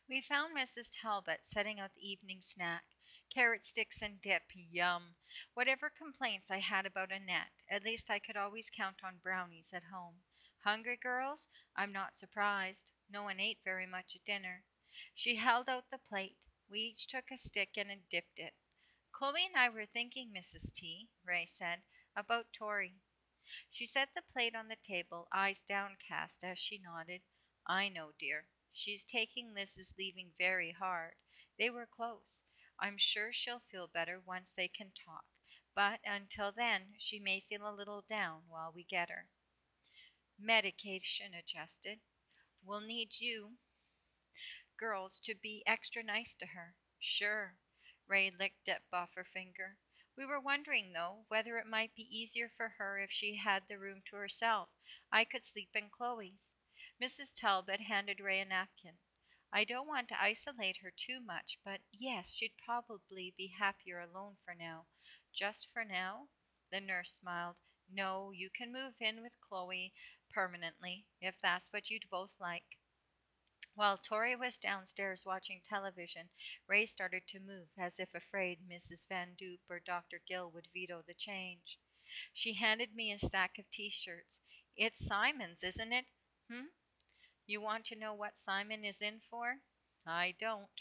We found Mrs. Talbot setting out the evening snack. Carrot sticks and dip, yum. Whatever complaints I had about Annette, at least I could always count on brownies at home. Hungry, girls? I'm not surprised. No one ate very much at dinner. She held out the plate. We each took a stick and dipped it. Chloe and I were thinking, Mrs. T, Ray said, about Tori. She set the plate on the table, eyes downcast as she nodded. I know, dear. She's taking Liz's leaving very hard. They were close. I'm sure she'll feel better once they can talk. But until then, she may feel a little down while we get her medication adjusted. We'll need you girls to be extra nice to her. Sure. Ray licked dip off her finger. We were wondering, though, whether it might be easier for her if she had the room to herself. I could sleep in Chloe's. Mrs. Talbot handed Ray a napkin. I don't want to isolate her too much, but yes, she'd probably be happier alone for now. Just for now? The nurse smiled. No, you can move in with Chloe permanently, if that's what you'd both like. While Tori was downstairs watching television, Ray started to move, as if afraid Mrs. Van Dupe or Dr. Gill would veto the change. She handed me a stack of T-shirts. It's Simon's, isn't it? Hmm? You want to know what Simon is in for? I don't.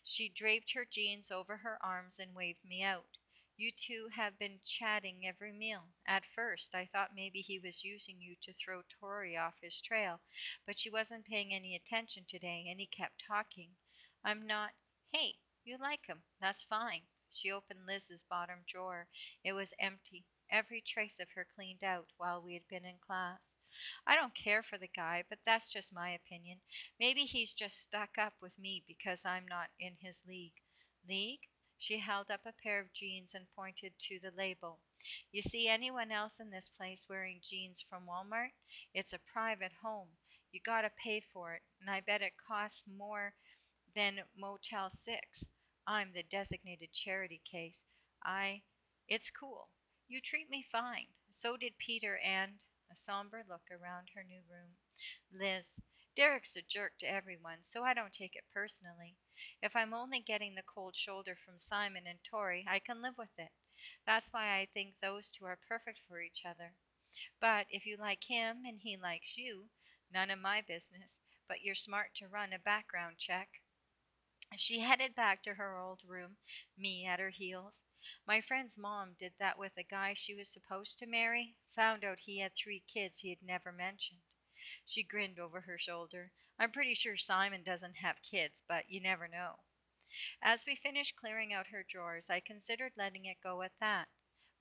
She draped her jeans over her arms and waved me out. You two have been chatting every meal. At first, I thought maybe he was using you to throw Tori off his trail, but she wasn't paying any attention today, and he kept talking. I'm not. Hey, you like him. That's fine. She opened Liz's bottom drawer. It was empty, every trace of her cleaned out while we had been in class. I don't care for the guy, but that's just my opinion. Maybe he's just stuck up with me because I'm not in his league. League? She held up a pair of jeans and pointed to the label. You see anyone else in this place wearing jeans from Walmart? It's a private home. You gotta pay for it, and I bet it costs more than Motel 6. I'm the designated charity case. I. It's cool. You treat me fine. So did Peter and. A somber look around her new room. Liz. Derek's a jerk to everyone, so I don't take it personally. If I'm only getting the cold shoulder from Simon and Tori, I can live with it. That's why I think those two are perfect for each other. But if you like him and he likes you, none of my business. But you're smart to run a background check. She headed back to her old room, me at her heels. My friend's mom did that with a guy she was supposed to marry, found out he had 3 kids he had never mentioned. She grinned over her shoulder. I'm pretty sure Simon doesn't have kids, but you never know. As we finished clearing out her drawers, I considered letting it go at that.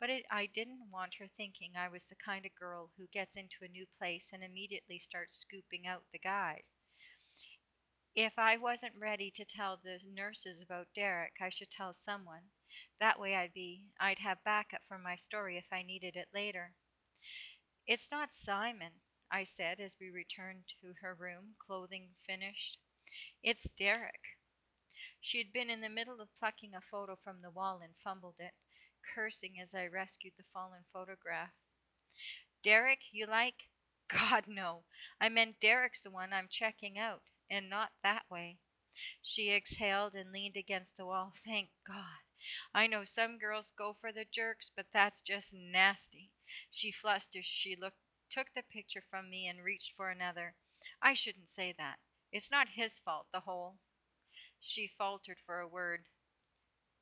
But I didn't want her thinking I was the kind of girl who gets into a new place and immediately starts scooping out the guys. If I wasn't ready to tell the nurses about Derek, I should tell someone. That way I'd have backup for my story if I needed it later. It's not Simon, I said as we returned to her room, clothing finished. It's Derek. She had been in the middle of plucking a photo from the wall and fumbled it, cursing as I rescued the fallen photograph. Derek, you like? God, no. I meant Derek's the one I'm checking out, and not that way. She exhaled and leaned against the wall. Thank God. I know some girls go for the jerks, but that's just nasty. She flushed as she took the picture from me and reached for another. I shouldn't say that. It's not his fault, the whole. She faltered for a word.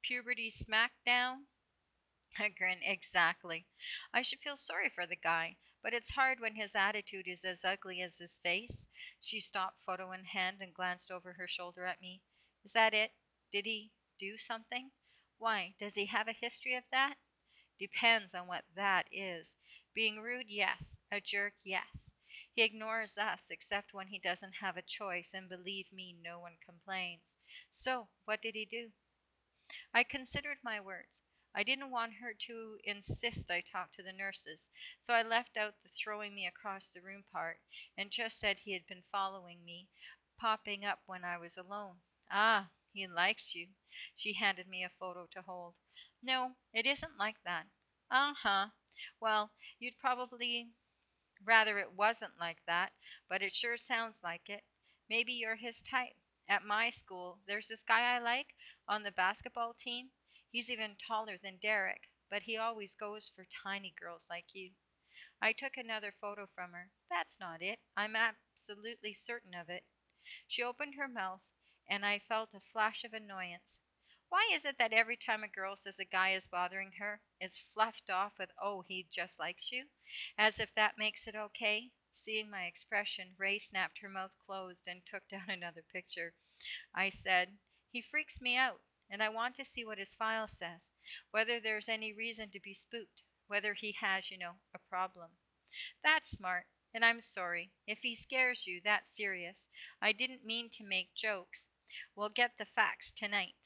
Puberty smackdown? I grinned. Exactly. I should feel sorry for the guy, but it's hard when his attitude is as ugly as his face. She stopped, photo in hand, and glanced over her shoulder at me. Is that it? Did he do something? Why, does he have a history of that? Depends on what that is. Being rude, yes. A jerk, yes. He ignores us except when he doesn't have a choice, and believe me, no one complains. So, what did he do? I considered my words. I didn't want her to insist I talk to the nurses, so I left out the throwing me across the room part and just said he had been following me, popping up when I was alone. Ah, he likes you. She handed me a photo to hold. No, it isn't like that. Uh-huh. Well, you'd probably rather it wasn't like that, but it sure sounds like it. Maybe you're his type. At my school, there's this guy I like on the basketball team. He's even taller than Derek, but he always goes for tiny girls like you. I took another photo from her. That's not it. I'm absolutely certain of it. She opened her mouth, and I felt a flash of annoyance. Why is it that every time a girl says a guy is bothering her, it's fluffed off with, oh, he just likes you? As if that makes it okay? Seeing my expression, Ray snapped her mouth closed and took down another picture. I said, he freaks me out, and I want to see what his file says, whether there's any reason to be spooked, whether he has, a problem. That's smart, and I'm sorry. If he scares you, that's serious. I didn't mean to make jokes. We'll get the facts tonight.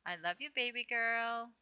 I love you, baby girl.